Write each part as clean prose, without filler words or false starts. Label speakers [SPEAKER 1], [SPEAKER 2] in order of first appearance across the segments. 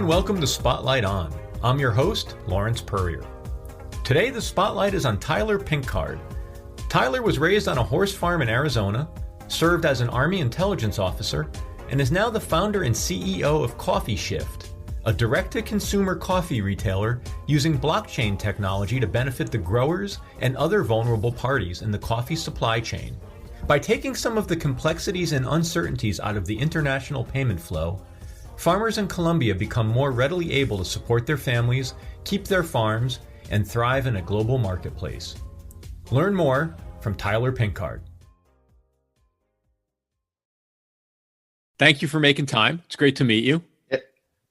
[SPEAKER 1] and welcome to Spotlight On. I'm your host, Lawrence Purrier. Today, the spotlight is on Tyler Pinckard. Tyler was raised on a horse farm in Arizona, served as an Army intelligence officer, and is now the founder and CEO of Coffee Shift, a direct-to-consumer coffee retailer using blockchain technology to benefit the growers and other vulnerable parties in the coffee supply chain. By taking some of the complexities and uncertainties out of the international payment flow, farmers in Colombia become more readily able to support their families, keep their farms, and thrive in a global marketplace. Learn more from Tyler Pinckard. Thank you for making time. It's great to meet you.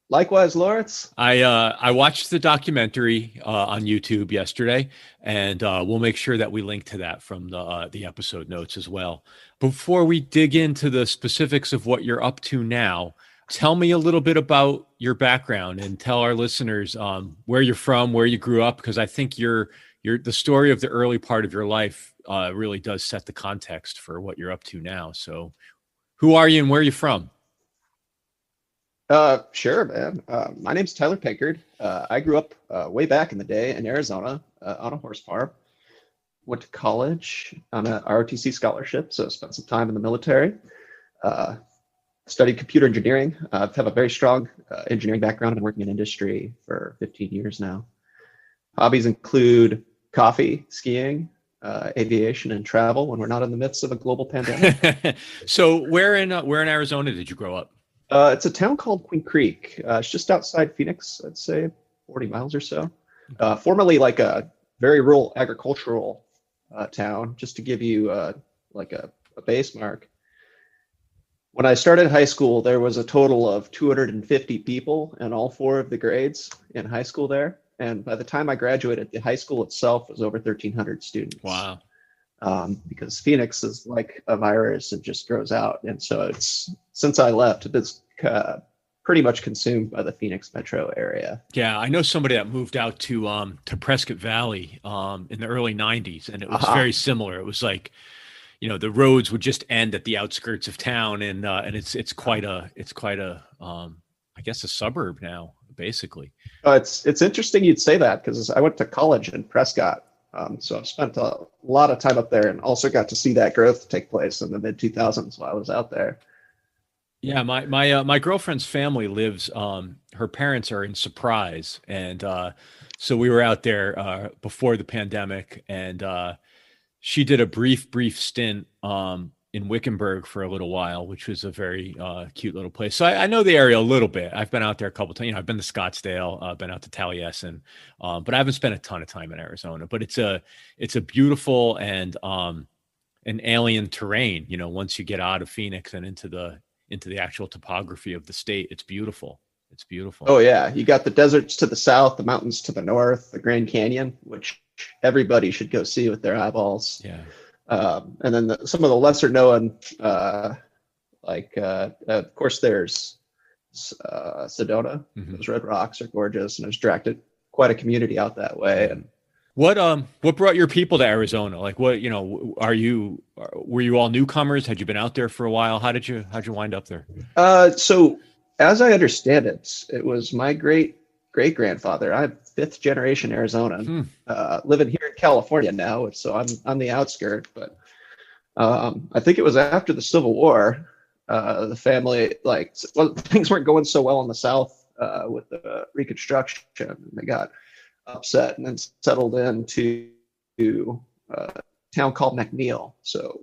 [SPEAKER 2] Likewise, Lawrence.
[SPEAKER 1] I watched the documentary on YouTube yesterday, and we'll make sure that we link to that from the episode notes as well. Before we dig into the specifics of what you're up to now, tell me a little bit about your background and tell our listeners where you're from, where you grew up, because I think the story of the early part of your life really does set the context for what you're up to now. So who are you and where are you from?
[SPEAKER 2] Sure, man. My name's Tyler Pinckard. I grew up way back in the day in Arizona on a horse farm. Went to college on an ROTC scholarship, so spent some time in the military. Studied computer engineering. I have a very strong engineering background. I've been working in industry for 15 years now. Hobbies include coffee, skiing, aviation, and travel when we're not in the midst of a global pandemic.
[SPEAKER 1] So where in Arizona did you grow up?
[SPEAKER 2] It's a town called Queen Creek. It's just outside Phoenix, I'd say 40 miles or so. Formerly like a very rural agricultural town, just to give you like a base mark. When I started high school, there was a total of 250 people in all four of the grades in high school there. And by the time I graduated, the high school itself was over 1,300 students.
[SPEAKER 1] Wow.
[SPEAKER 2] Because Phoenix is like a virus and just grows out. And so since I left, it's pretty much consumed by the Phoenix metro area.
[SPEAKER 1] Yeah, I know somebody that moved out to Prescott Valley in the early 90s, and it was very similar. It was like, the roads would just end at the outskirts of town, and it's quite a I guess a suburb now, basically.
[SPEAKER 2] It's interesting you'd say that, because I went to college in Prescott, so I've spent a lot of time up there, and also got to see that growth take place in the mid 2000s while I was out there.
[SPEAKER 1] Yeah, my girlfriend's family lives. Her parents are in Surprise, and so we were out there before the pandemic, and she did a brief stint in Wickenburg for a little while, which was a very cute little place. So I know the area a little bit. I've been out there a couple of times. I've been to Scottsdale, been out to Taliesin, but I haven't spent a ton of time in Arizona. But it's a beautiful and an alien terrain. Once you get out of Phoenix and into the actual topography of the state, it's beautiful. It's beautiful.
[SPEAKER 2] Oh yeah, you got the deserts to the south, the mountains to the north, the Grand Canyon, which everybody should go see with their eyeballs.
[SPEAKER 1] Yeah.
[SPEAKER 2] And then some of the lesser known, of course, there's Sedona.
[SPEAKER 1] Mm-hmm.
[SPEAKER 2] Those red rocks are gorgeous, and there's directed quite a community out that way. And
[SPEAKER 1] what brought your people to Arizona? Like, what, were you all newcomers? Had you been out there for a while? How'd you wind up there?
[SPEAKER 2] So as I understand it, it was my great grandfather. I'm fifth generation Arizonan, living here in California now. So I'm on the outskirts, but I think it was after the Civil War, the family, things weren't going so well in the South with the Reconstruction, and they got upset and then settled into a town called McNeil. So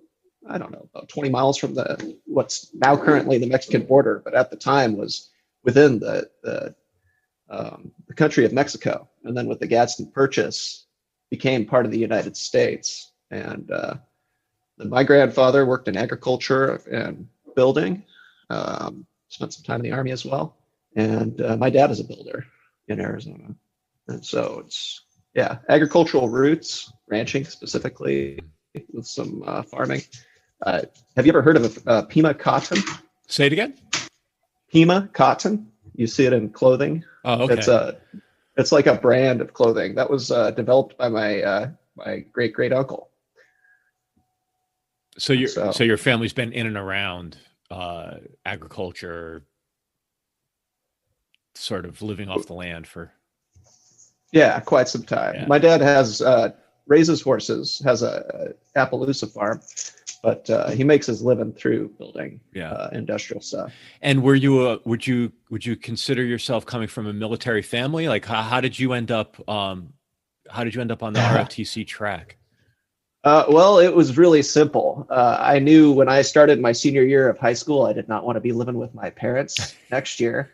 [SPEAKER 2] I don't know, about 20 miles from what's now currently the Mexican border, but at the time was within the country of Mexico. And then with the Gadsden Purchase, became part of the United States. And then my grandfather worked in agriculture and building, spent some time in the Army as well. And my dad is a builder in Arizona. And so it's, agricultural roots, ranching specifically, with some farming. Have you ever heard of Pima cotton?
[SPEAKER 1] Say it again.
[SPEAKER 2] Pima cotton. You see it in clothing.
[SPEAKER 1] Oh, okay.
[SPEAKER 2] It's like a brand of clothing that was developed by my great uncle.
[SPEAKER 1] So your family's been in and around agriculture sort of living off the land for.
[SPEAKER 2] Yeah, quite some time.
[SPEAKER 1] Yeah.
[SPEAKER 2] My dad has raises horses, has a Appaloosa farm, but he makes his living through building industrial stuff.
[SPEAKER 1] And would you consider yourself coming from a military family? Like how did you end up on the ROTC track?
[SPEAKER 2] Well, it was really simple. I knew when I started my senior year of high school, I did not want to be living with my parents next year.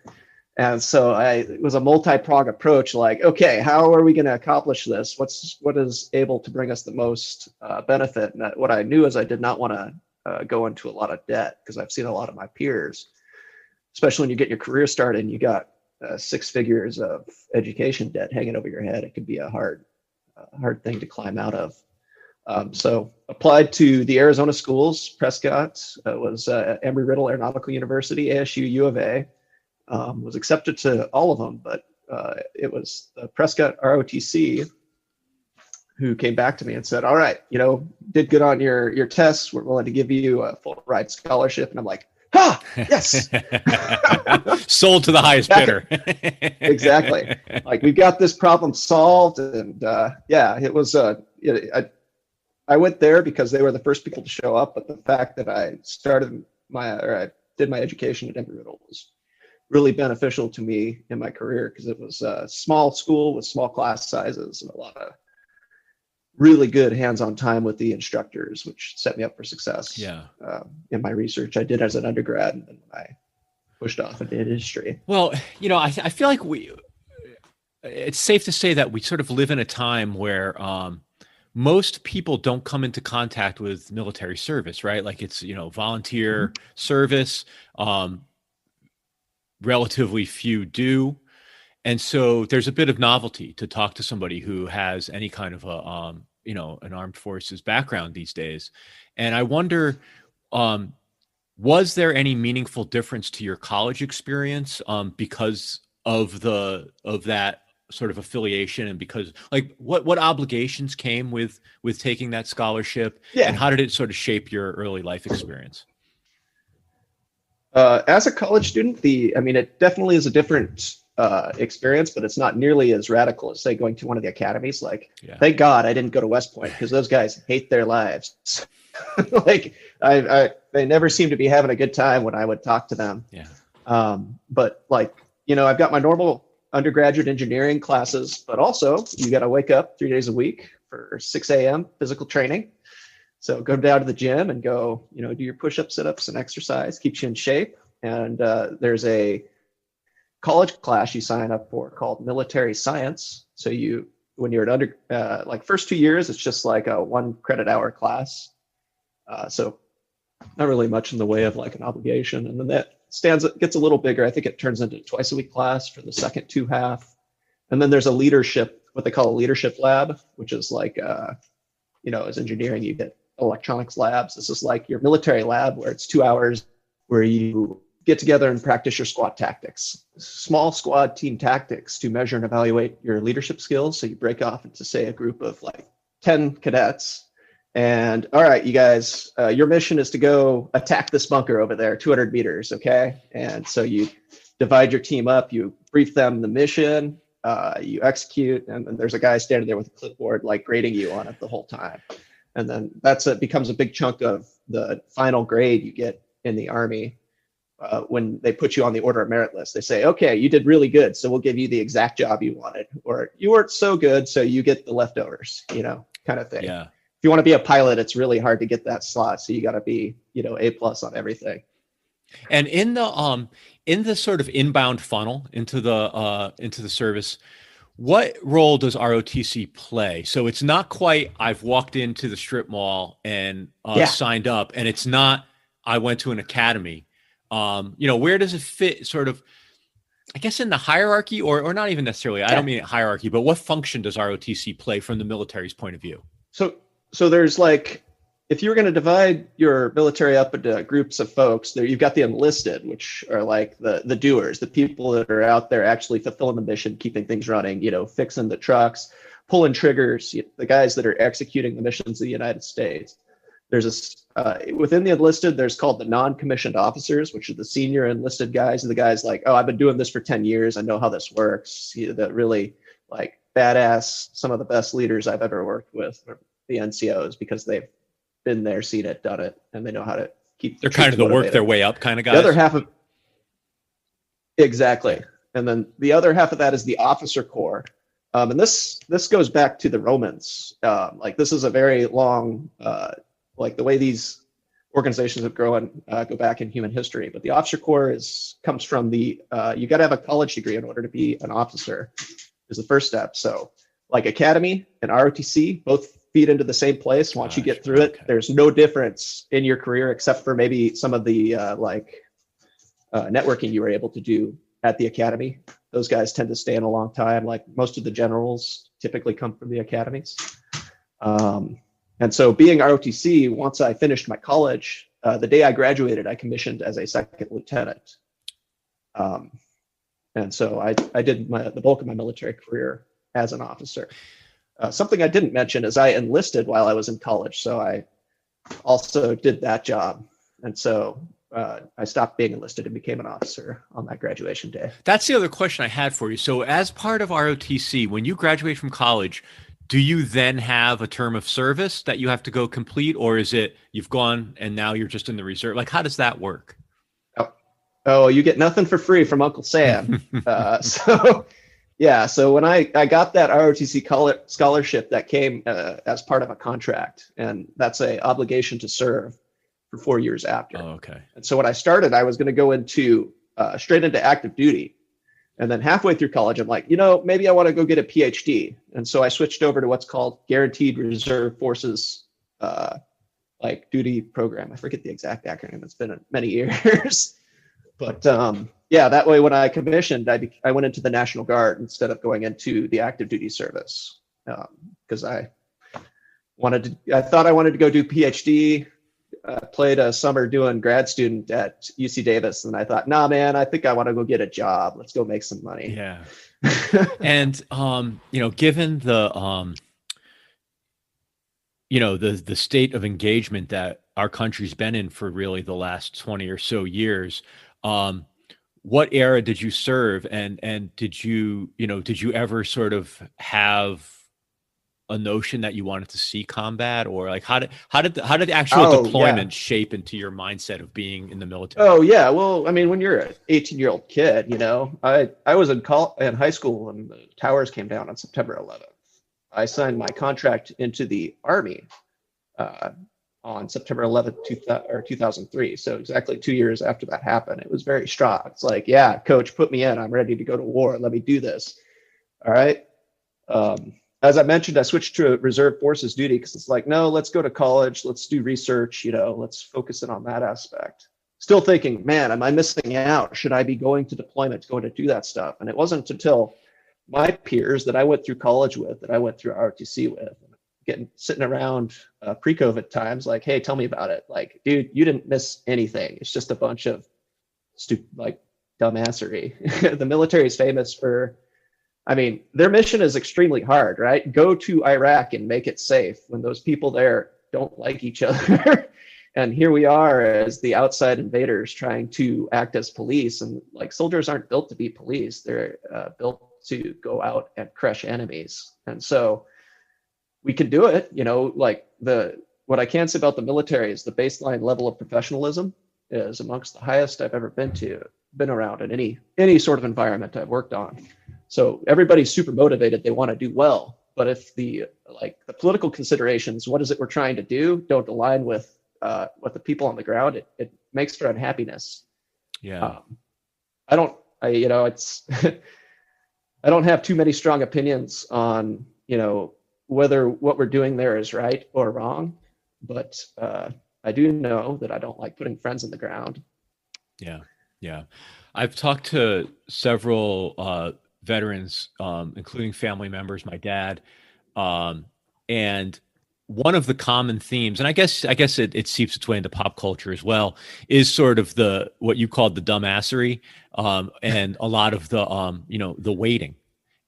[SPEAKER 2] And so it was a multi-pronged approach, like, okay, how are we going to accomplish this? What is able to bring us the most benefit? And what I knew is I did not want to go into a lot of debt, because I've seen a lot of my peers, especially when you get your career started and you got 6 figures of education debt hanging over your head. It could be a hard thing to climb out of. So applied to the Arizona schools. Prescott was Embry-Riddle Aeronautical University, ASU, U of A. Was accepted to all of them, but it was the Prescott ROTC who came back to me and said, all right, did good on your tests. We're willing to give you a full ride scholarship. And I'm like, yes.
[SPEAKER 1] Sold to the highest bidder.
[SPEAKER 2] Exactly. Like, we've got this problem solved. And it was, I went there because they were the first people to show up. But the fact that I did my education at Embry-Riddle was really beneficial to me in my career, because it was a small school with small class sizes and a lot of really good hands-on time with the instructors, which set me up for success. In my research I did as an undergrad, and then I pushed off into industry.
[SPEAKER 1] Well, I feel like it's safe to say that we sort of live in a time where most people don't come into contact with military service, right? Like, it's, volunteer service. Relatively few do. And so there's a bit of novelty to talk to somebody who has any kind of an armed forces background these days. And I wonder, was there any meaningful difference to your college experience because of that sort of affiliation, and because, like, what obligations came with taking that scholarship, and how did it sort of shape your early life experience?
[SPEAKER 2] As a college student, it definitely is a different experience, but it's not nearly as radical as, say, going to one of the academies. Like, thank God I didn't go to West Point, because those guys hate their lives. Like, they never seem to be having a good time when I would talk to them. But I've got my normal undergraduate engineering classes, but also you got to wake up 3 days a week for 6 a.m. physical training. So go down to the gym and go, do your push-ups, sit-ups, and exercise, keeps you in shape. And there's a college class you sign up for called military science. So when you're at first 2 years, it's just like a 1 credit hour class. So not really much in the way of like an obligation. And then that gets a little bigger. I think it turns into a twice a week class for the second 2 half. And then there's what they call a leadership lab, which is like, as engineering, you get electronics labs. This is like your military lab, where it's 2 hours where you get together and practice your squad tactics, small squad team tactics, to measure and evaluate your leadership skills. So you break off into, say, a group of like 10 cadets, and all right, you guys, your mission is to go attack this bunker over there, 200 meters. Okay. And so you divide your team up, you brief them the mission, you execute, and then there's a guy standing there with a clipboard, like, grading you on it the whole time. And then becomes a big chunk of the final grade you get in the Army when they put you on the Order of Merit list. They say, okay, you did really good, so we'll give you the exact job you wanted. Or you weren't so good, so you get the leftovers, kind of thing.
[SPEAKER 1] Yeah.
[SPEAKER 2] If you want to be a pilot, it's really hard to get that slot. So you got to be, A+ on everything.
[SPEAKER 1] And in the sort of inbound funnel into the service, what role does ROTC play? So it's not quite, I've walked into the strip mall and signed up, and it's not, I went to an academy. Where does it fit, sort of, I guess, in the hierarchy, or not even necessarily, I don't mean hierarchy, but what function does ROTC play from the military's point of view?
[SPEAKER 2] So there's like, if you were going to divide your military up into groups of folks, there you've got the enlisted, which are like the doers, the people that are out there actually fulfilling the mission, keeping things running, fixing the trucks, pulling triggers, the guys that are executing the missions of the United States. there's within the enlisted, there's called the non-commissioned officers, which are the senior enlisted guys. The guys like, oh, I've been doing this for 10 years. I know how this works. That really like badass, some of the best leaders I've ever worked with are the NCOs because they've been there, seen it, done it, and they know how to keep.
[SPEAKER 1] They're kind of the work their way up kind of guys.
[SPEAKER 2] The other half of exactly, and then the other half of that is the officer corps, and this goes back to the Romans. Like this is a very long, like the way these organizations have grown go back in human history. But the officer corps comes from the you got to have a college degree in order to be an officer. Is the first step. So like academy and ROTC both feed into the same place. Once you get through it, there's no difference in your career except for maybe some of the networking you were able to do at the academy. Those guys tend to stay in a long time. Like most of the generals typically come from the academies. And so being ROTC, once I finished my college, the day I graduated, I commissioned as a second lieutenant. And so I did the bulk of my military career as an officer. Something I didn't mention is I enlisted while I was in college. So I also did that job. And so I stopped being enlisted and became an officer on that graduation day.
[SPEAKER 1] That's the other question I had for you. So as part of ROTC, when you graduate from college, do you then have a term of service that you have to go complete? Or is it you've gone and now you're just in the reserve? Like, how does that work?
[SPEAKER 2] Oh, you get nothing for free from Uncle Sam. So when I got that ROTC scholarship, that came as part of a contract, and that's a obligation to serve for 4 years after.
[SPEAKER 1] Oh, okay.
[SPEAKER 2] And so when I started, I was going to go into straight into active duty. And then halfway through college, I'm like, maybe I want to go get a PhD. And so I switched over to what's called Guaranteed Reserve Forces like duty program. I forget the exact acronym. It's been many years. But that way, when I commissioned, I went into the National Guard instead of going into the active duty service because I thought I wanted to go do PhD. Played a summer doing grad student at UC Davis, and I thought, nah, man, I think I want to go get a job. Let's go make some money.
[SPEAKER 1] Yeah. And given the the state of engagement that our country's been in for really the last 20 or so years. What era did you serve, and did you ever sort of have a notion that you wanted to see combat, or like how did the actual deployment shape into your mindset of being in the military?
[SPEAKER 2] Oh yeah, well, I mean, when you're an 18-year-old kid, I was in high school when the towers came down on September 11th. I signed my contract into the Army on September 11th, 2003. So exactly 2 years after that happened. It was very strong. It's like, yeah, coach, put me in. I'm ready to go to war. Let me do this. All right. As I mentioned, I switched to a reserve forces duty because it's like, no, let's go to college. Let's do research. Let's focus in on that aspect. Still thinking, man, am I missing out? Should I be going to deployment, going to do that stuff? And it wasn't until my peers that I went through college with, that I went through ROTC with, sitting around pre-COVID times, like, hey, tell me about it. Like, dude, you didn't miss anything. It's just a bunch of stupid, like, dumbassery. The military is famous for, their mission is extremely hard, right? Go to Iraq and make it safe when those people there don't like each other. And here we are as the outside invaders trying to act as police. And like, soldiers aren't built to be police. They're built to go out and crush enemies. And so we can do it, what I can say about the military is the baseline level of professionalism is amongst the highest I've ever been around in any sort of environment I've worked on. So everybody's super motivated. They want to do well. But if the political considerations, what is it we're trying to do, don't align with what the people on the ground, it makes for unhappiness.
[SPEAKER 1] Yeah.
[SPEAKER 2] I don't have too many strong opinions on, whether what we're doing there is right or wrong, but I do know that I don't like putting friends in the ground.
[SPEAKER 1] Yeah. I've talked to several veterans, including family members, my dad, and one of the common themes, and I guess it seeps its way into pop culture as well, is sort of what you called the dumbassery, and a lot of the waiting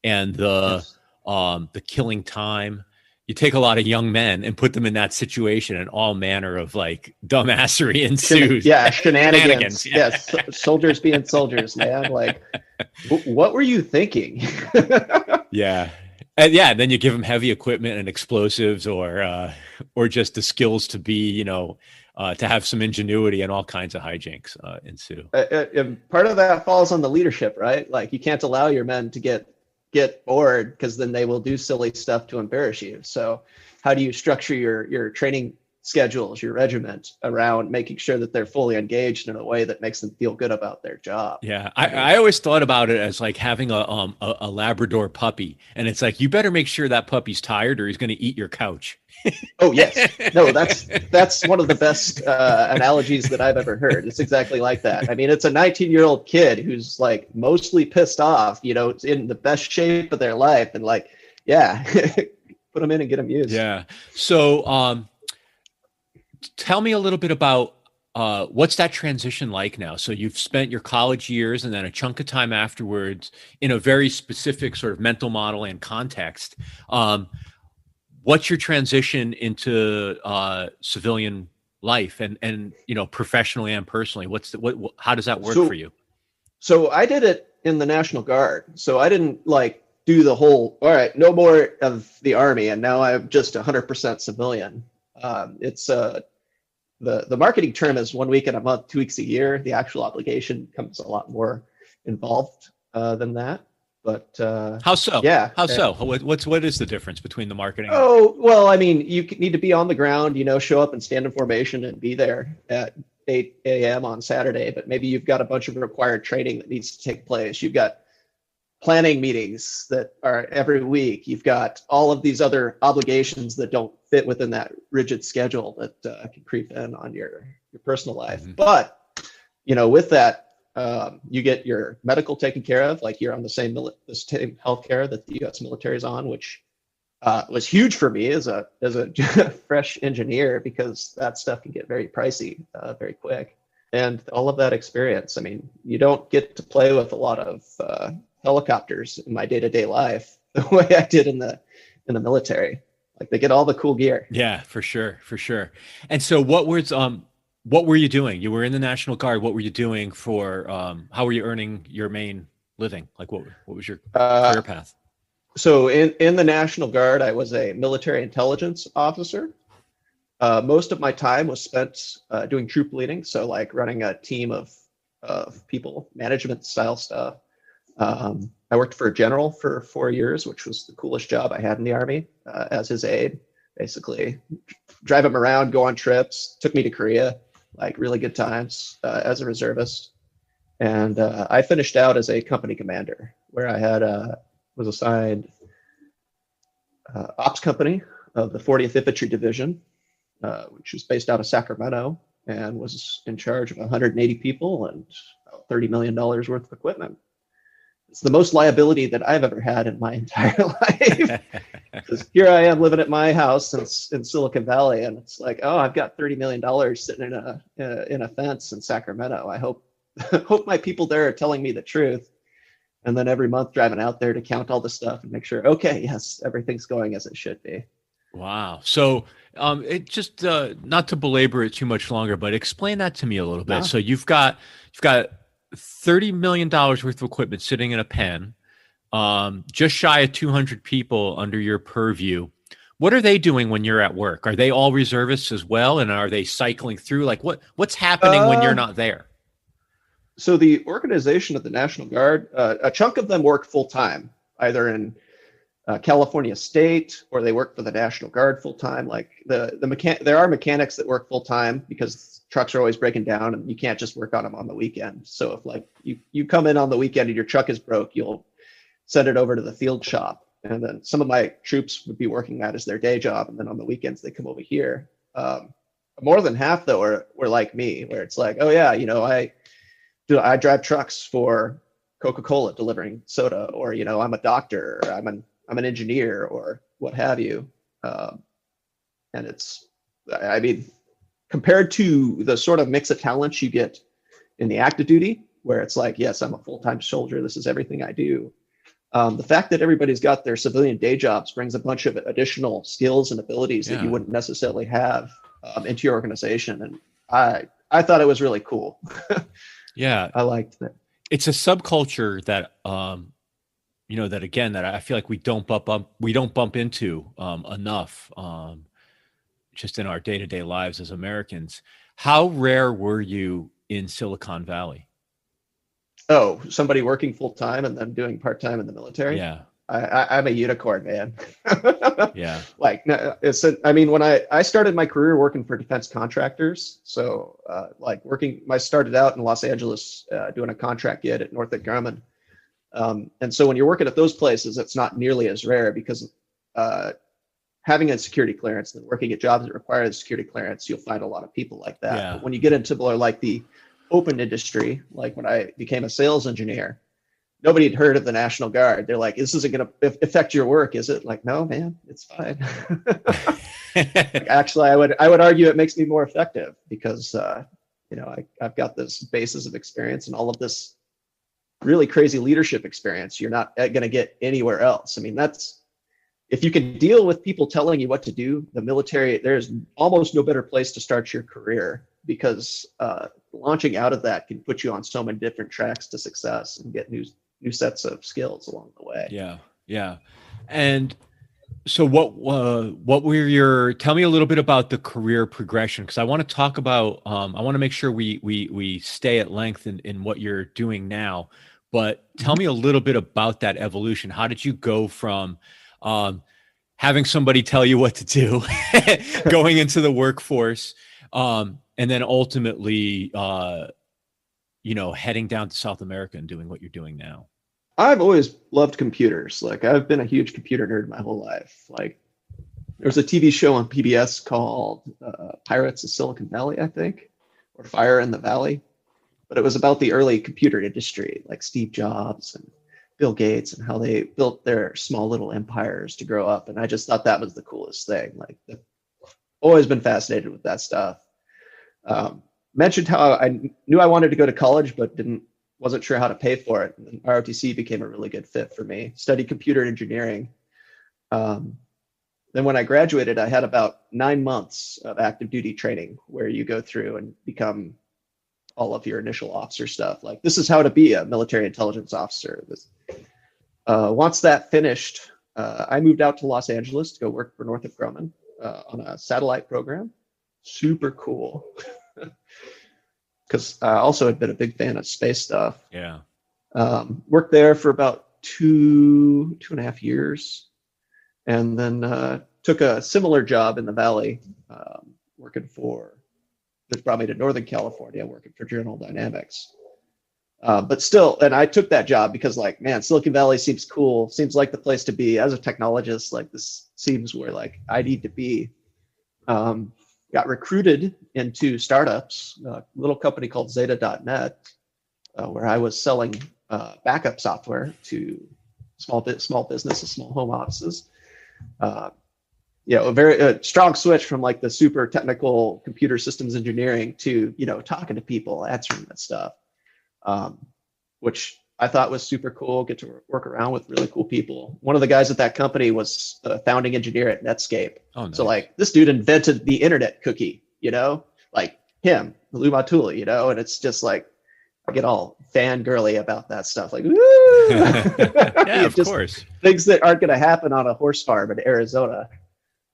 [SPEAKER 1] and the killing time you take a lot of young men and put them in that situation, and all manner of like dumbassery ensues.
[SPEAKER 2] Shenanigans. Yeah. Yes, soldiers being soldiers, man. Like, what were you thinking?
[SPEAKER 1] Yeah. And yeah, then you give them heavy equipment and explosives, or just the skills to be, to have some ingenuity, and all kinds of hijinks ensue.
[SPEAKER 2] And part of that falls on the leadership, right? Like, you can't allow your men to get bored, because then they will do silly stuff to embarrass you. So how do you structure your training schedules, your regiment, around making sure that they're fully engaged in a way that makes them feel good about their job?
[SPEAKER 1] Yeah, I always thought about it as like having a Labrador puppy, and it's like, you better make sure that puppy's tired, or he's going to eat your couch.
[SPEAKER 2] Oh yes, no, that's one of the best analogies that I've ever heard. It's exactly like that. I mean, it's a 19-year-old kid who's like mostly pissed off, it's in the best shape of their life, and like, yeah, put them in and get them used.
[SPEAKER 1] Yeah. So, tell me a little bit about what's that transition like now? So you've spent your college years and then a chunk of time afterwards in a very specific sort of mental model and context. What's your transition into civilian life, and professionally and personally? How does that work for you?
[SPEAKER 2] So I did it in the National Guard. So I didn't like do the whole, all right, no more of the Army, and now I'm just 100% civilian. It's the marketing term is 1 week in a month, 2 weeks a year. The actual obligation becomes a lot more involved than that. But
[SPEAKER 1] how so?
[SPEAKER 2] Yeah.
[SPEAKER 1] How so? What is the difference between the marketing?
[SPEAKER 2] Oh, well, I mean, you need to be on the ground, show up and stand in formation and be there at 8 a.m. on Saturday. But maybe you've got a bunch of required training that needs to take place. You've got planning meetings that are every week. You've got all of these other obligations that don't fit within that rigid schedule that can creep in on your personal life. Mm-hmm. But, with that, you get your medical taken care of, like you're on the same healthcare that the U.S. military is on, which was huge for me as a fresh engineer, because that stuff can get very pricey very quick. And all of that experience, I mean, you don't get to play with a lot of helicopters in my day-to-day life the way I did in the military. Like, they get all the cool gear.
[SPEAKER 1] Yeah, for sure. And so what were you doing? You were in the National Guard. What were you doing for, how were you earning your main living? Like, what was your career path?
[SPEAKER 2] So in the National Guard, I was a military intelligence officer. Most of my time was spent doing troop leading. So like running a team of people, management style stuff. I worked for a general for 4 years, which was the coolest job I had in the Army, as his aide. Basically drive him around, go on trips, took me to Korea, like really good times as a reservist. And I finished out as a company commander, where I was assigned ops company of the 40th Infantry Division, which was based out of Sacramento, and was in charge of 180 people and about $30 million worth of equipment. It's the most liability that I've ever had in my entire life. Because here I am living at my house in Silicon Valley, and it's like, oh, I've got $30 million sitting in a fence in Sacramento. I hope my people there are telling me the truth. And then every month driving out there to count all the stuff and make sure, okay, yes, everything's going as it should be.
[SPEAKER 1] Wow. So it just not to belabor it too much longer, but explain that to me a little bit. No. So you've got $30 million worth of equipment sitting in a pen, just shy of 200 people under your purview. What are they doing when you're at work? Are they all reservists as well? And are they cycling through? Like what's happening when you're not there?
[SPEAKER 2] So the organization of the National Guard, a chunk of them work full time, either in California State, or they work for the National Guard full time. Like there are mechanics that work full time because trucks are always breaking down, and you can't just work on them on the weekend. So if like you come in on the weekend and your truck is broke, you'll send it over to the field shop, and then some of my troops would be working that as their day job, and then on the weekends they come over here. More than half though were like me, where it's like, oh yeah, I drive trucks for Coca-Cola delivering soda, or I'm a doctor, or I'm an engineer, or what have you. And it's, I mean, compared to the sort of mix of talents you get in the active duty, where it's like, yes, I'm a full-time soldier, this is everything I do. The fact that everybody's got their civilian day jobs brings a bunch of additional skills and abilities that you wouldn't necessarily have into your organization. And I thought it was really cool.
[SPEAKER 3] Yeah.
[SPEAKER 2] I liked that.
[SPEAKER 3] It's a subculture that, that again, that I feel like we don't bump into enough just in our day-to-day lives as Americans. How rare were you in Silicon Valley?
[SPEAKER 2] Oh, somebody working full time and then doing part time in the military?
[SPEAKER 3] Yeah.
[SPEAKER 2] I'm a unicorn, man.
[SPEAKER 3] Yeah.
[SPEAKER 2] Like, no, when I started my career working for defense contractors, so I started out in Los Angeles doing a contract gig at Northrop Grumman. And so when you're working at those places, it's not nearly as rare because having a security clearance and working at jobs that require the security clearance, you'll find a lot of people like that.
[SPEAKER 3] Yeah.
[SPEAKER 2] But when you get into more like the open industry, like when I became a sales engineer, nobody had heard of the National Guard. They're like, this isn't going to affect your work, is it? Like, no, man, it's fine. Actually, I would argue it makes me more effective because, I've got this basis of experience and all of this really crazy leadership experience you're not going to get anywhere else. I mean, if you can deal with people telling you what to do, the military, there's almost no better place to start your career because launching out of that can put you on so many different tracks to success and get new sets of skills along the way.
[SPEAKER 3] Yeah. Yeah. And so tell me a little bit about the career progression. Cause I want to talk about, I want to make sure we stay at length in what you're doing now, but tell me a little bit about that evolution. How did you go from, having somebody tell you what to do, going into the workforce, and then ultimately, heading down to South America and doing what you're doing now?
[SPEAKER 2] I've always loved computers. Like, I've been a huge computer nerd my whole life. Like, there was a TV show on PBS called Pirates of Silicon Valley, I think, or Fire in the Valley. But it was about the early computer industry, like Steve Jobs and Bill Gates and how they built their small little empires to grow up. And I just thought that was the coolest thing. Like, always been fascinated with that stuff. Mentioned how I knew I wanted to go to college, but wasn't sure how to pay for it. And ROTC became a really good fit for me. Studied computer engineering. Then when I graduated, I had about 9 months of active duty training where you go through and become all of your initial officer stuff. Like, this is how to be a military intelligence officer. Once that finished, I moved out to Los Angeles to go work for Northrop Grumman on a satellite program. Super cool. Because I also had been a big fan of space stuff.
[SPEAKER 3] Yeah.
[SPEAKER 2] Worked there for about 2.5 years. And then took a similar job in the Valley, which brought me to Northern California, working for General Dynamics. But still, and I took that job because, like, man, Silicon Valley seems cool. Seems like the place to be as a technologist. Like, this seems where, like, I need to be. Got recruited into startups, a little company called Zeta.net, where I was selling backup software to small businesses, small home offices. A very strong switch from like the super technical computer systems engineering to, talking to people, answering that stuff, which I thought was super cool. Get to work around with really cool people. One of the guys at that company was the founding engineer at Netscape.
[SPEAKER 3] Oh, nice.
[SPEAKER 2] So like, this dude invented the internet cookie, like him, Lou Matuli, and it's just like, I get all fangirly about that stuff. Like, woo!
[SPEAKER 3] Yeah, of course.
[SPEAKER 2] Things that aren't going to happen on a horse farm in Arizona.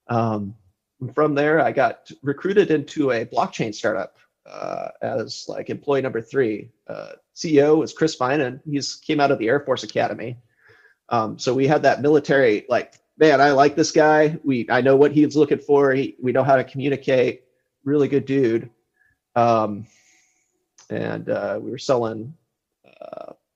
[SPEAKER 2] From there, I got recruited into a blockchain startup as like employee number 3. CEO was Chris Finan. He's came out of the Air Force Academy. So we had that military, like, man, I like this guy. I know what he's looking for. We know how to communicate. Really good dude. And we were selling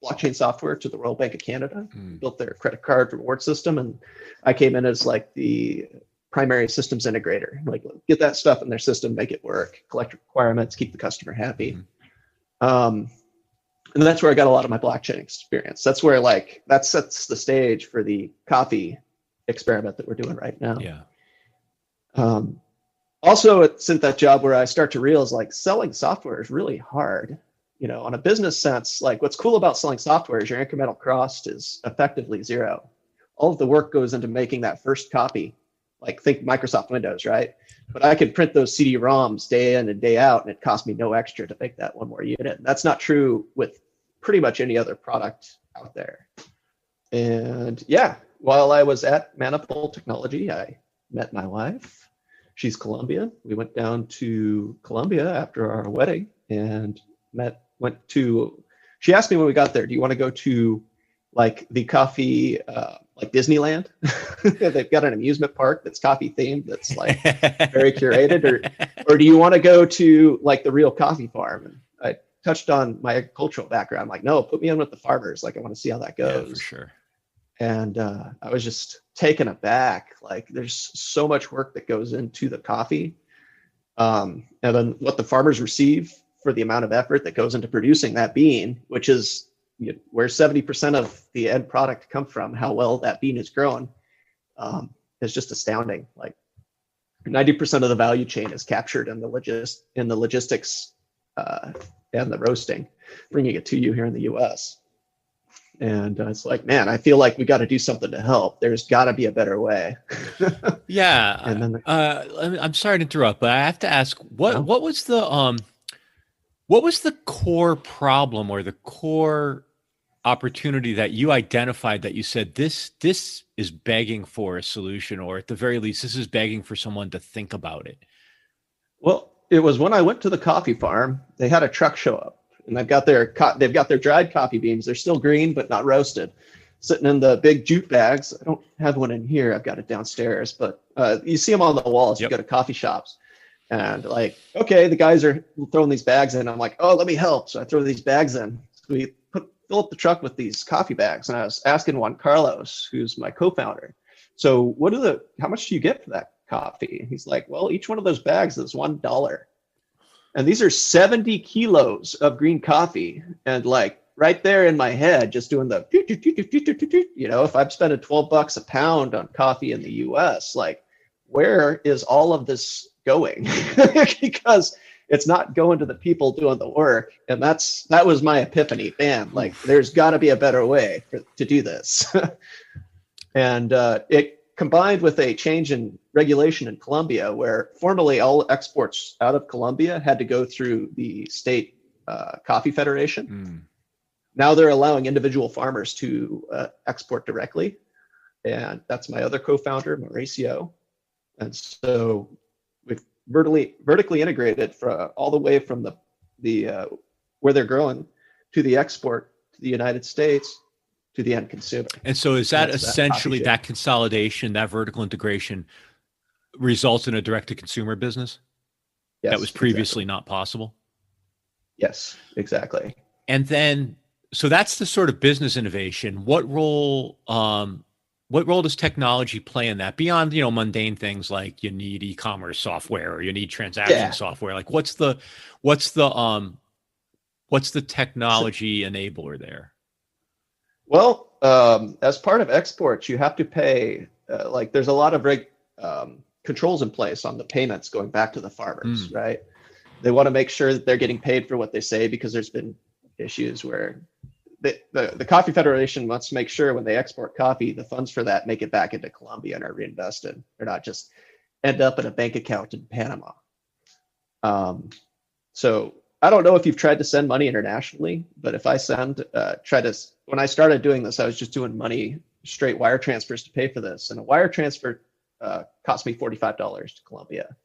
[SPEAKER 2] blockchain software to the Royal Bank of Canada, built their credit card reward system. And I came in as like the primary systems integrator, like get that stuff in their system, make it work, collect requirements, keep the customer happy. And that's where I got a lot of my blockchain experience. That's where that sets the stage for the coffee experiment that we're doing right now.
[SPEAKER 3] Yeah.
[SPEAKER 2] Also, it's at that job where I start to realize like selling software is really hard. on a business sense, like what's cool about selling software is your incremental cost is effectively zero. All of the work goes into making that first copy. Like think Microsoft Windows, right? But I could print those CD-ROMs day in and day out, and it cost me no extra to make that one more unit. And that's not true with pretty much any other product out there. And yeah, while I was at Manifold Technology, I met my wife. She's Colombian. We went down to Colombia after our wedding and she asked me when we got there, do you want to go to like the coffee, like Disneyland? They've got an amusement park that's coffee themed, that's like very curated, or do you want to go to like the real coffee farm? And I touched on my agricultural background. Like, no, put me in with the farmers. Like, I want to see how that goes.
[SPEAKER 3] Yeah, for sure.
[SPEAKER 2] And I was just taken aback. Like, there's so much work that goes into the coffee, and then what the farmers receive for the amount of effort that goes into producing that bean, which is where 70% of the end product come from, how well that bean is grown, is just astounding. Like 90% of the value chain is captured in the logistics and the roasting, bringing it to you here in the US. And it's like, man, I feel like we got to do something to help. There's got to be a better way.
[SPEAKER 3] Yeah.
[SPEAKER 2] And then
[SPEAKER 3] I'm sorry to interrupt, but I have to ask, what was the core problem or the core opportunity that you identified that you said this is begging for a solution, or at the very least, this is begging for someone to think about it?
[SPEAKER 2] Well, it was when I went to the coffee farm. They had a truck show up, and they've got their dried coffee beans. They're still green but not roasted, sitting in the big jute bags. I don't have one in here. I've got it downstairs, but you see them on the walls.
[SPEAKER 3] Yep.
[SPEAKER 2] You go to coffee shops. And like, okay, the guys are throwing these bags in. I'm like, oh, let me help. So I throw these bags in. We fill up the truck with these coffee bags. And I was asking Juan Carlos, who's my co-founder, so how much do you get for that coffee? And he's like, well, each one of those bags is $1. And these are 70 kilos of green coffee. And like right there in my head, just doing the, if I'm spending $12 a pound on coffee in the US, like where is all of this going? Because it's not going to the people doing the work. And that was my epiphany. Bam, like there's got to be a better way to do this. And it combined with a change in regulation in Colombia, where formerly all exports out of Colombia had to go through the state coffee federation. Now they're allowing individual farmers to export directly. And that's my other co-founder, Mauricio. And so we've vertically integrated all the way from the where they're growing to the export to the United States to the end consumer.
[SPEAKER 3] And so is that essentially that consolidation, that vertical integration results in a direct-to-consumer business? Yes, that was previously not possible?
[SPEAKER 2] Yes, exactly.
[SPEAKER 3] And then, so that's the sort of business innovation. What role does technology play in that beyond, mundane things like you need e-commerce software or you need transaction software? Like what's the technology enabler there?
[SPEAKER 2] Well, as part of exports, you have to pay, there's a lot of controls in place on the payments going back to the farmers, right? They want to make sure that they're getting paid for what they say, because there's been issues where the Coffee Federation wants to make sure when they export coffee, the funds for that make it back into Colombia and are reinvested. They're not just end up in a bank account in Panama. So I don't know if you've tried to send money internationally, but if I when I started doing this, I was just doing straight wire transfers to pay for this. And a wire transfer cost me $45 to Colombia.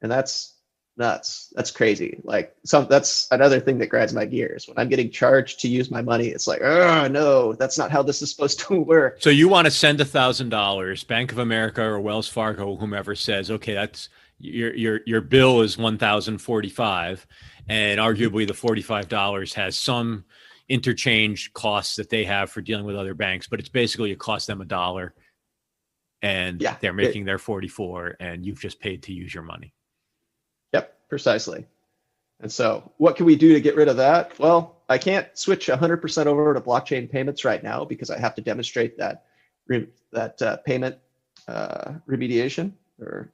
[SPEAKER 2] And that's nuts. That's crazy. That's another thing that grinds my gears. When I'm getting charged to use my money, it's like, oh no, that's not how this is supposed to work.
[SPEAKER 3] So you want to send $1,000, Bank of America or Wells Fargo, whomever says, okay, that's your bill is $1,045, and arguably the $45 has some interchange costs that they have for dealing with other banks, but it's basically it costs them $1, and they're making their 44, and you've just paid to use your money.
[SPEAKER 2] Yep, precisely. And so what can we do to get rid of that? Well, I can't switch 100% over to blockchain payments right now because I have to demonstrate that payment remediation, or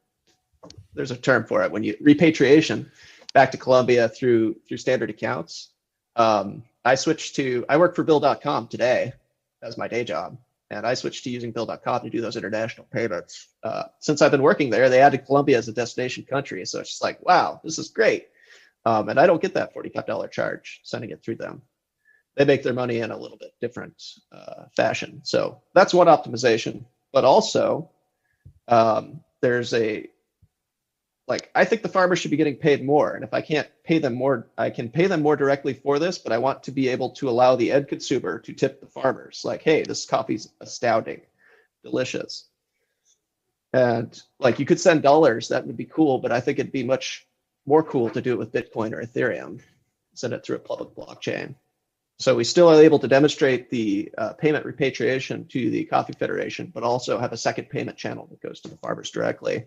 [SPEAKER 2] there's a term for it, when you repatriation back to Colombia through standard accounts. I work for Bill.com today as my day job. And I switched to using Bill.com to do those international payments. Since I've been working there, they added Colombia as a destination country. So it's just like, wow, this is great. And I don't get that $45 charge sending it through them. They make their money in a little bit different fashion. So that's one optimization. But also, there's I think the farmers should be getting paid more. And if I can't pay them more, I can pay them more directly for this, but I want to be able to allow the end consumer to tip the farmers. Like, hey, this coffee's astounding, delicious. And you could send dollars, that would be cool, but I think it'd be much more cool to do it with Bitcoin or Ethereum, send it through a public blockchain. So we still are able to demonstrate the payment repatriation to the Coffee Federation, but also have a second payment channel that goes to the farmers directly.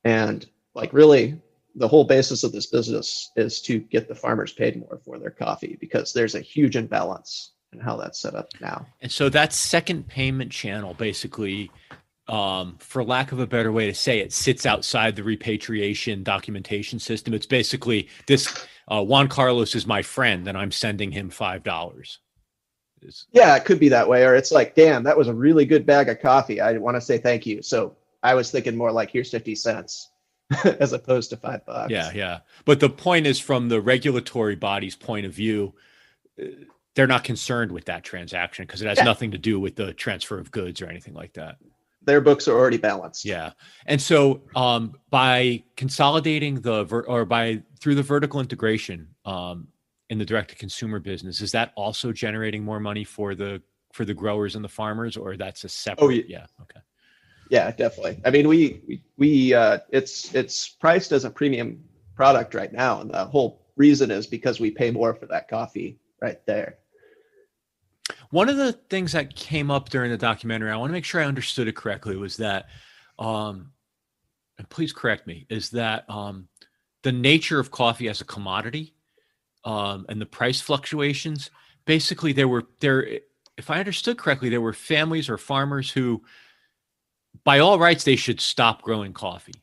[SPEAKER 2] And really, the whole basis of this business is to get the farmers paid more for their coffee, because there's a huge imbalance in how that's set up now.
[SPEAKER 3] And so that second payment channel basically, for lack of a better way to say it, sits outside the repatriation documentation system. It's basically this, Juan Carlos is my friend and I'm sending him $5.
[SPEAKER 2] Yeah, it could be that way. Or it's like, damn, that was a really good bag of coffee. I want to say thank you. So I was thinking more like, here's 50 cents as opposed to $5.
[SPEAKER 3] Yeah. But the point is, from the regulatory body's point of view, they're not concerned with that transaction because it has nothing to do with the transfer of goods or anything like that.
[SPEAKER 2] Their books are already balanced.
[SPEAKER 3] Yeah. And so by consolidating through the vertical integration in the direct to consumer business, is that also generating more money for the growers and the farmers, or that's a separate?
[SPEAKER 2] Oh, yeah.
[SPEAKER 3] Okay.
[SPEAKER 2] Yeah, definitely. I mean, it's priced as a premium product right now, and the whole reason is because we pay more for that coffee right there.
[SPEAKER 3] One of the things that came up during the documentary, I want to make sure I understood it correctly, was that, and please correct me, is that the nature of coffee as a commodity and the price fluctuations. Basically, if I understood correctly, there were families or farmers who, by all rights, they should stop growing coffee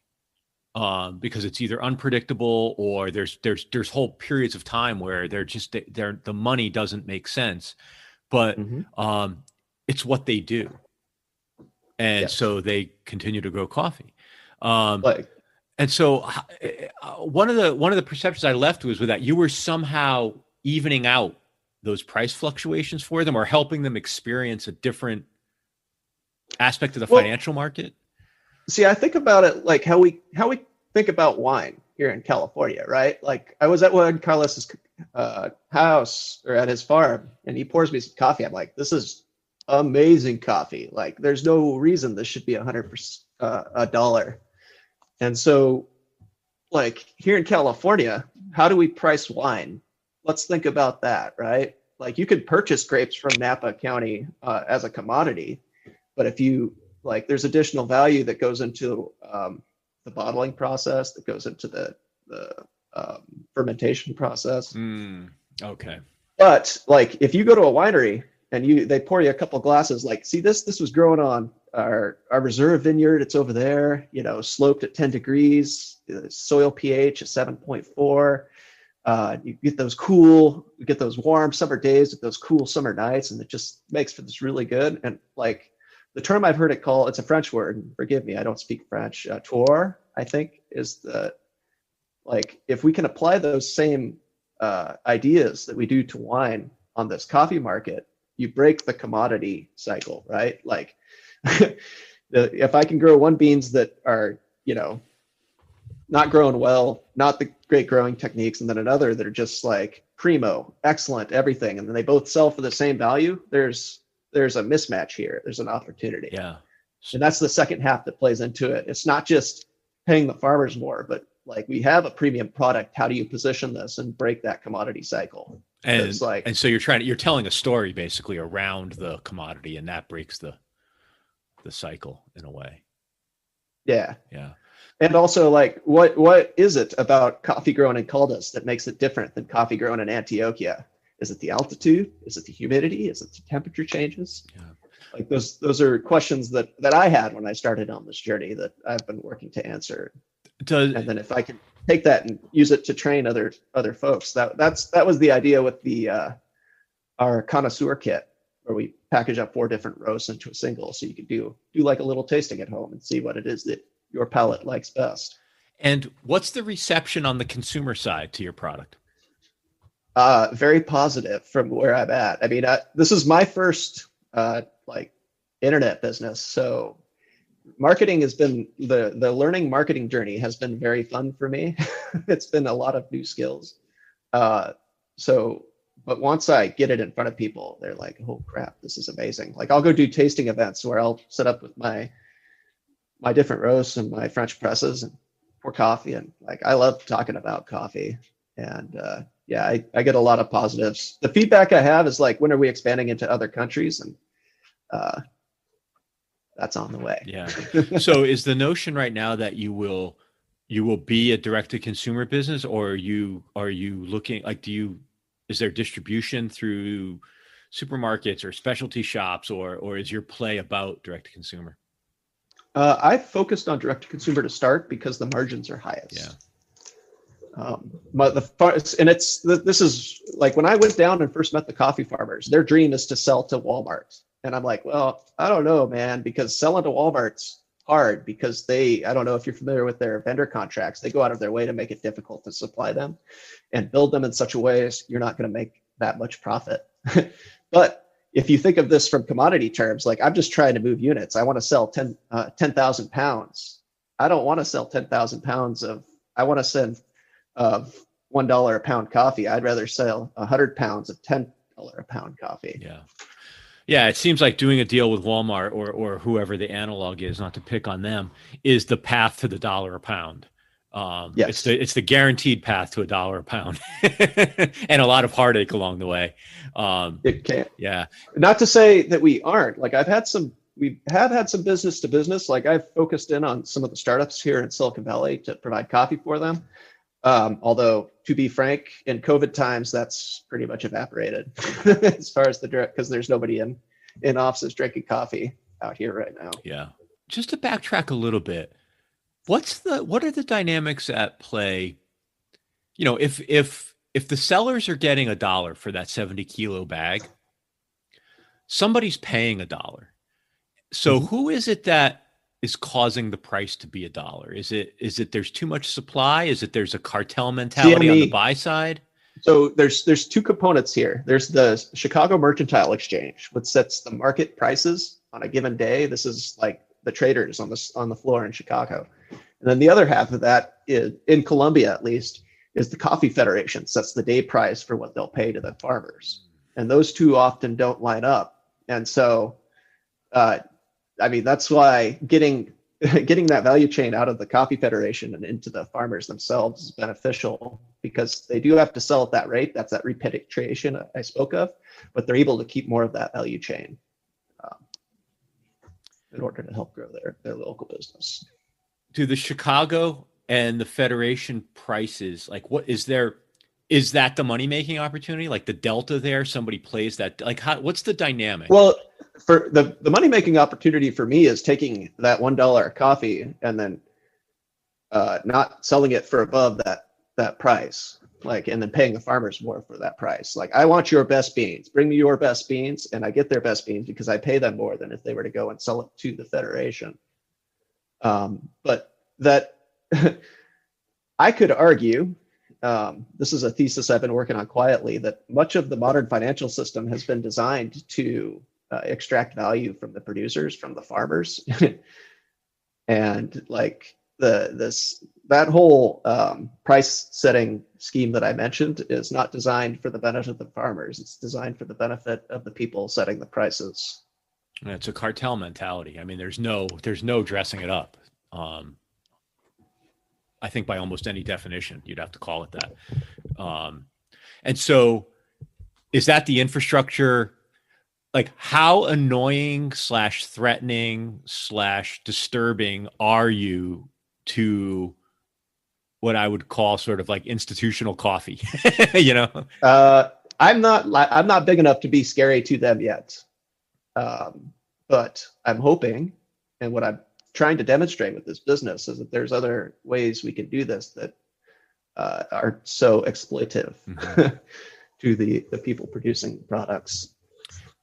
[SPEAKER 3] because it's either unpredictable or there's whole periods of time where the money doesn't make sense, but it's what they do, and so they continue to grow coffee. And so one of the perceptions I left was that you were somehow evening out those price fluctuations for them, or helping them experience a different aspect of the financial market.
[SPEAKER 2] See, I think about it like how we think about wine here in California, right? Like, I was at Juan Carlos's house, or at his farm, and he pours me some coffee. I'm like, this is amazing coffee. Like, there's no reason this should be $100 $1. And so, like, here in California, how do we price wine? Let's think about that, right? Like, you could purchase grapes from Napa County as a commodity, but if you there's additional value that goes into the bottling process, that goes into the fermentation process.
[SPEAKER 3] Okay.
[SPEAKER 2] But if you go to a winery and they pour you a couple glasses, see, this was growing on our reserve vineyard. It's over there, sloped at 10 degrees, soil pH is 7.4. You get those warm summer days with those cool summer nights, and it just makes for this really good. And the term I've heard it called, it's a French word, and forgive me, I don't speak French. Tour, I think, is the, if we can apply those same ideas that we do to wine on this coffee market, you break the commodity cycle, right? If I can grow one beans that are, not growing well, not the great growing techniques, and then another that are just primo, excellent, everything, and then they both sell for the same value, there's a mismatch here. There's an opportunity.
[SPEAKER 3] Yeah.
[SPEAKER 2] And that's the second half that plays into it. It's not just paying the farmers more, but we have a premium product. How do you position this and break that commodity cycle?
[SPEAKER 3] And so you're telling a story basically around the commodity, and that breaks the cycle in a way.
[SPEAKER 2] Yeah.
[SPEAKER 3] Yeah.
[SPEAKER 2] And also, what is it about coffee grown in Caldas that makes it different than coffee grown in Antioquia? Is it the altitude? Is it the humidity? Is it the temperature changes? Yeah. Those are questions that I had when I started on this journey that I've been working to answer. And then if I can take that and use it to train other folks. That was the idea with our connoisseur kit, where we package up 4 different roasts into a single, so you can do like a little tasting at home and see what it is that your palate likes best.
[SPEAKER 3] And what's the reception on the consumer side to your product?
[SPEAKER 2] Very positive from where I'm at. I mean, this is my first like internet business, so marketing has been the learning marketing journey has been very fun for me. It's been a lot of new skills. But once I get it in front of people, they're like, "Oh crap, this is amazing!" Like, I'll go do tasting events where I'll set up with my different roasts and my French presses and pour coffee, and like, I love talking about coffee. And yeah, I get a lot of positives. The feedback I have is like, when are we expanding into other countries? And that's on the way.
[SPEAKER 3] Yeah. So is the notion right now that you will be a direct to consumer business, or are you looking like, is there distribution through supermarkets or specialty shops, or is your play about direct to consumer?
[SPEAKER 2] I focused on direct to consumer to start because the margins are highest.
[SPEAKER 3] Yeah.
[SPEAKER 2] This is like, when I went down and first met the coffee farmers, their dream is to sell to Walmart. And I'm like, well, I don't know, man, because selling to Walmart's hard, because I don't know if you're familiar with their vendor contracts. They go out of their way to make it difficult to supply them and build them in such a way as you're not going to make that much profit. But if you think of this from commodity terms, like, I'm just trying to move units. I want to sell 10,000 pounds. I don't want to sell 10,000 pounds I want to send of $1 a pound coffee. I'd rather sell 100 pounds of $10 a pound coffee.
[SPEAKER 3] Yeah. Yeah, it seems like doing a deal with Walmart or whoever the analog is, not to pick on them, is the path to the $1 a pound.
[SPEAKER 2] Yes.
[SPEAKER 3] It's the guaranteed path to $1 a pound, and a lot of heartache along the way.
[SPEAKER 2] It can.
[SPEAKER 3] Yeah.
[SPEAKER 2] Not to say that we aren't. Like, we have had some business to business. Like, I've focused in on some of the startups here in Silicon Valley to provide coffee for them. Although, to be frank, in COVID times, that's pretty much evaporated as far as the direct, because there's nobody in offices drinking coffee out here right now.
[SPEAKER 3] Yeah. Just to backtrack a little bit, what are the dynamics at play? You know, if the sellers are getting $1 for that 70 kilo bag, somebody's paying $1. So who is it that is causing the price to be $1? Is it there's too much supply? Is it there's a cartel mentality on the buy side?
[SPEAKER 2] So there's 2 components here. There's the Chicago Mercantile Exchange, which sets the market prices on a given day. This is like the traders on the floor in Chicago. And then the other half of that is, in Colombia at least, is the Coffee Federation sets the day price for what they'll pay to the farmers. And those two often don't line up. And so, I mean, that's why getting that value chain out of the Coffee Federation and into the farmers themselves is beneficial, because they do have to sell at that rate. That's that repatriation I spoke of, but they're able to keep more of that value chain in order to help grow their local business.
[SPEAKER 3] Do the Chicago and the Federation prices, like, what is that the money-making opportunity? Like the delta there, somebody plays that, like, what's the dynamic?
[SPEAKER 2] Well, for the money-making opportunity for me is taking that $1 coffee and then not selling it for above that price, like, and then paying the farmers more for that price. Like, I want your best beans. Bring me your best beans, and I get their best beans because I pay them more than if they were to go and sell it to the Federation. But that I could argue, this is a thesis I've been working on quietly, that much of the modern financial system has been designed to extract value from the producers, from the farmers. And like that whole price setting scheme that I mentioned is not designed for the benefit of the farmers. It's designed for the benefit of the people setting the prices.
[SPEAKER 3] It's a cartel mentality. I mean, there's no dressing it up. I think by almost any definition, you'd have to call it that. And so is that the infrastructure? Like, how annoying / threatening / disturbing are you to what I would call sort of like institutional coffee? You know,
[SPEAKER 2] I'm not big enough to be scary to them yet. But I'm hoping, and what I'm trying to demonstrate with this business is that there's other ways we can do this that are so exploitive
[SPEAKER 3] Mm-hmm.
[SPEAKER 2] to the people producing products.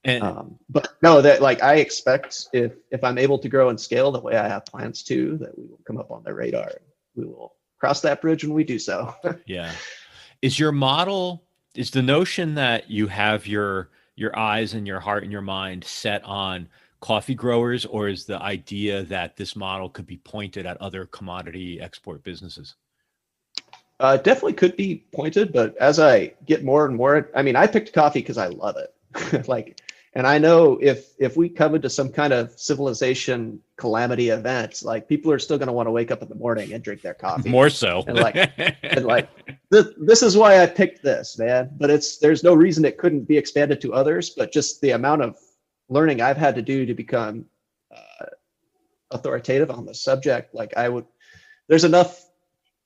[SPEAKER 3] And
[SPEAKER 2] But no, that like I expect if I'm able to grow and scale the way I have plans to, that we will come up on their radar. We will cross that bridge when we do so.
[SPEAKER 3] yeah, is your model, is the notion that you have your eyes and your heart and your mind set on coffee growers, or is the idea that this model could be pointed at other commodity export businesses?
[SPEAKER 2] Definitely could be pointed, but as I get more and more, I mean, I picked coffee because I love it. Like, and I know if we come into some kind of civilization calamity event, like people are still going to want to wake up in the morning and drink their coffee.
[SPEAKER 3] More so.
[SPEAKER 2] And like this is why I picked this, man. But there's no reason it couldn't be expanded to others. But just the amount of learning I've had to do to become authoritative on the subject, like there's enough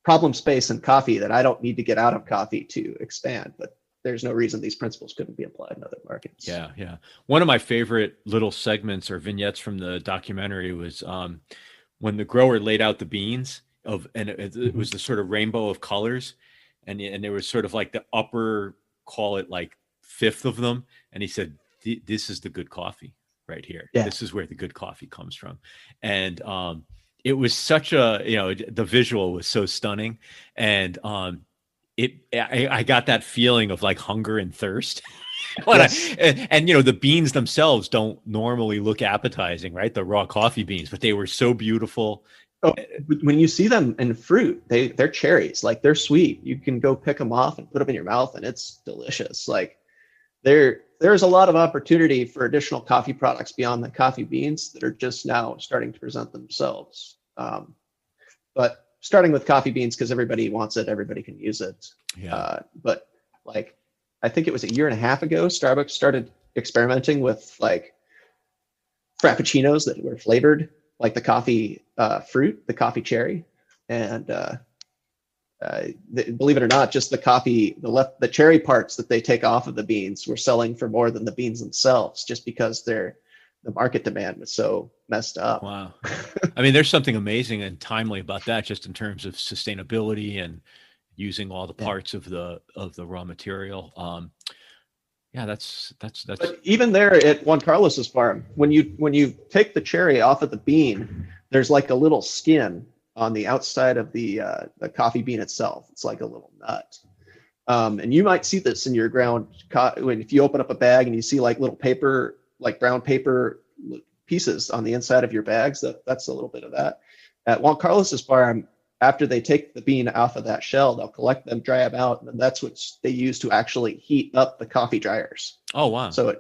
[SPEAKER 2] problem space in coffee that I don't need to get out of coffee to expand. But there's no reason these principles couldn't be applied in other markets.
[SPEAKER 3] Yeah, yeah. One of my favorite little segments or vignettes from the documentary was when the grower laid out the beans and it was the sort of rainbow of colors, and there was sort of like the upper, call it like fifth of them, and he said, "This is the good coffee right here. Yeah. This is where the good coffee comes from," and it was such a, the visual was so stunning, and I got that feeling of like hunger and thirst. Yes. And the beans themselves don't normally look appetizing, right? The raw coffee beans, but they were so beautiful.
[SPEAKER 2] Oh, when you see them in fruit, they're cherries, like they're sweet. You can go pick them off and put them in your mouth and it's delicious. Like there's a lot of opportunity for additional coffee products beyond the coffee beans that are just now starting to present themselves. But starting with coffee beans, because everybody wants it, everybody can use it.
[SPEAKER 3] Yeah.
[SPEAKER 2] But like, I think it was a year and a half ago, Starbucks started experimenting with like frappuccinos that were flavored like the coffee fruit, the coffee cherry. And believe it or not, just the cherry parts that they take off of the beans were selling for more than the beans themselves, just because the market demand was so messed up.
[SPEAKER 3] Wow. I mean, there's something amazing and timely about that, just in terms of sustainability and using all the parts of the raw material. Yeah, that's. But
[SPEAKER 2] even there at Juan Carlos's farm, when you take the cherry off of the bean, there's like a little skin on the outside of the coffee bean itself. It's like a little nut. And you might see this in your ground if you open up a bag and you see like little paper, like brown paper pieces on the inside of your bags. That's a little bit of that. At Juan Carlos's farm, after they take the bean off of that shell, they'll collect them, dry them out, and that's what they use to actually heat up the coffee dryers.
[SPEAKER 3] Oh, wow.
[SPEAKER 2] So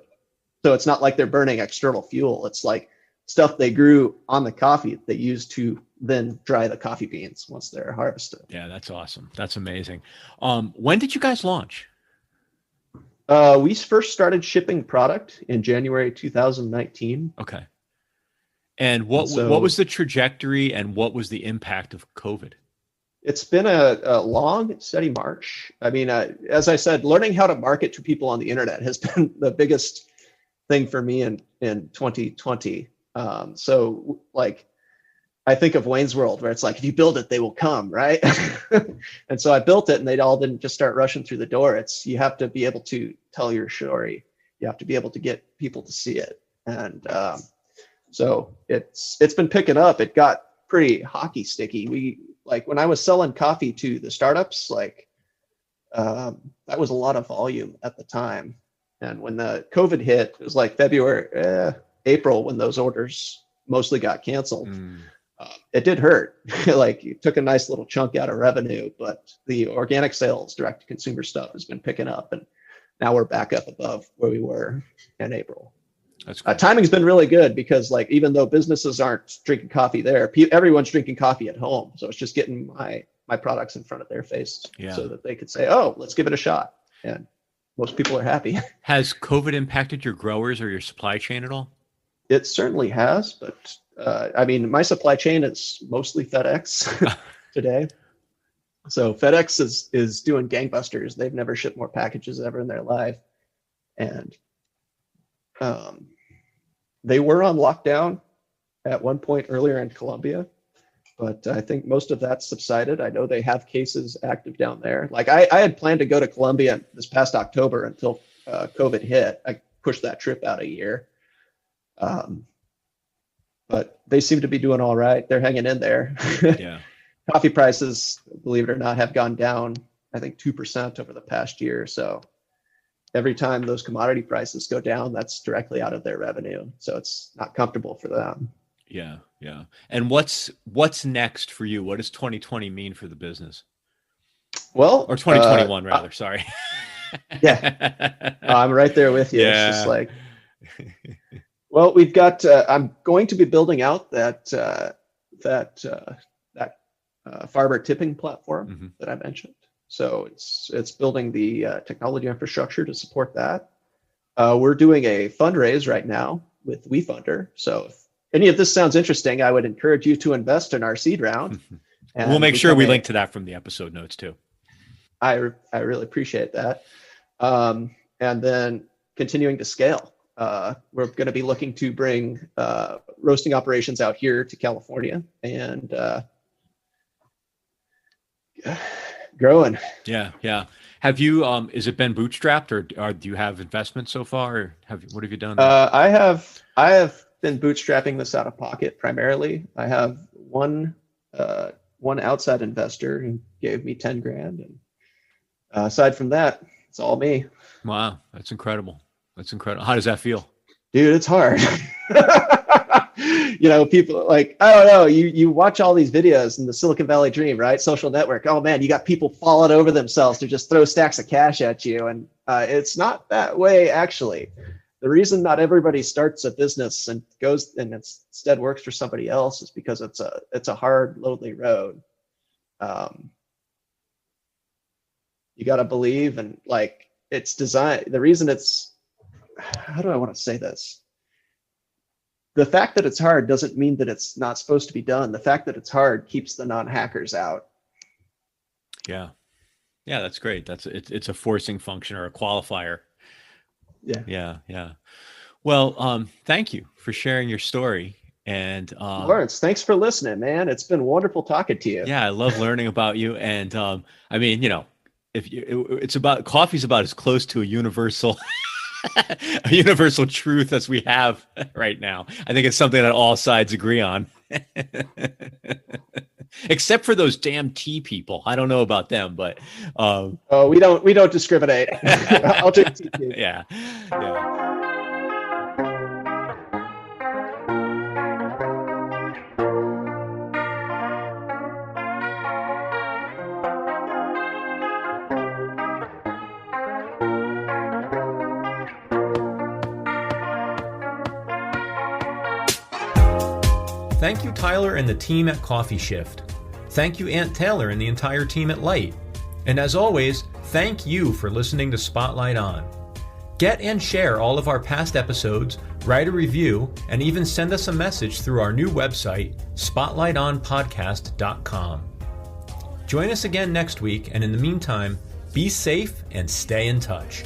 [SPEAKER 2] it's not like they're burning external fuel. It's like stuff they grew on the coffee that they use to then dry the coffee beans once they're harvested.
[SPEAKER 3] Yeah, that's awesome. That's amazing. When did you guys launch?
[SPEAKER 2] We first started shipping product in January 2019.
[SPEAKER 3] Okay. And what was the trajectory and what was the impact of COVID?
[SPEAKER 2] It's been a long, steady march. I mean, as I said, learning how to market to people on the internet has been the biggest thing for me in 2020. So like, I think of Wayne's World, where it's like, if you build it, they will come, right? And so I built it and they all didn't just start rushing through the door. You have to be able to tell your story. You have to be able to get people to see it. And so it's been picking up. It got pretty hockey sticky. When I was selling coffee to the startups, that was a lot of volume at the time. And when the COVID hit, it was like April, when those orders mostly got canceled. It did hurt. Like, it took a nice little chunk out of revenue, but the organic sales, direct to consumer stuff has been picking up, and now we're back up above where we were in April.
[SPEAKER 3] That's cool.
[SPEAKER 2] Timing's been really good because, like, even though businesses aren't drinking coffee there, everyone's drinking coffee at home. So it's just getting my products in front of their face so that they could say, "Oh, let's give it a shot." And most people are happy.
[SPEAKER 3] Has COVID impacted your growers or your supply chain at all?
[SPEAKER 2] It certainly has, but I mean, my supply chain is mostly FedEx today. So FedEx is doing gangbusters. They've never shipped more packages ever in their life. And they were on lockdown at one point earlier in Colombia. but I think most of that's subsided. I know they have cases active down there. Like I had planned to go to Colombia this past October until COVID hit. I pushed that trip out a year. But they seem to be doing all right. They're hanging in there.
[SPEAKER 3] Yeah.
[SPEAKER 2] Coffee prices, believe it or not, have gone down, I think 2% over the past year. So every time those commodity prices go down, that's directly out of their revenue. So it's not comfortable for them.
[SPEAKER 3] Yeah. Yeah. And what's next for you? What does 2020 mean for the business?
[SPEAKER 2] Well,
[SPEAKER 3] or 2021 rather, sorry.
[SPEAKER 2] Yeah. I'm right there with you.
[SPEAKER 3] Yeah.
[SPEAKER 2] It's just like, well, we've got, I'm going to be building out that farmer tipping platform that I mentioned. So it's building the technology infrastructure to support that. We're doing a fundraise right now with WeFunder. So if any of this sounds interesting, I would encourage you to invest in our seed round. And
[SPEAKER 3] we'll make sure we link to that from the episode notes too.
[SPEAKER 2] I really appreciate that. And then continuing to scale. We're going to be looking to bring roasting operations out here to California and growing.
[SPEAKER 3] Yeah, yeah. Have you? Has it been bootstrapped, or do you have investments so far? Or what have you done?
[SPEAKER 2] I have been bootstrapping this out of pocket primarily. I have one outside investor who gave me 10 grand, and aside from that, it's all me.
[SPEAKER 3] Wow, that's incredible. That's incredible. How does that feel?
[SPEAKER 2] Dude, it's hard. People like, I don't know, you watch all these videos in the Silicon Valley dream, right? Social network. Oh man, you got people falling over themselves to just throw stacks of cash at you. And it's not that way, actually. The reason not everybody starts a business and goes and instead works for somebody else is because it's a hard, lonely road. You got to believe, and like it's designed. The reason it's, how do I want to say this? The fact that it's hard doesn't mean that it's not supposed to be done. The fact that it's hard keeps the non-hackers out.
[SPEAKER 3] Yeah. Yeah, that's great. It's a forcing function or a qualifier.
[SPEAKER 2] Yeah.
[SPEAKER 3] Yeah. Yeah. Well, thank you for sharing your story. And
[SPEAKER 2] Lawrence, thanks for listening, man. It's been wonderful talking to you.
[SPEAKER 3] Yeah, I love learning about you. And I mean, it's about coffee's about as close to a universal truth as we have right now. I think it's something that all sides agree on. Except for those damn tea people. I don't know about them, but
[SPEAKER 2] we don't discriminate. I'll drink tea too.
[SPEAKER 3] Yeah. Yeah.
[SPEAKER 1] Thank you, Tyler and the team at Coffee Shift. Thank you, Aunt Taylor and the entire team at Light. And as always, thank you for listening to Spotlight On. Get and share all of our past episodes, write a review, and even send us a message through our new website, spotlightonpodcast.com. Join us again next week, and in the meantime, be safe and stay in touch.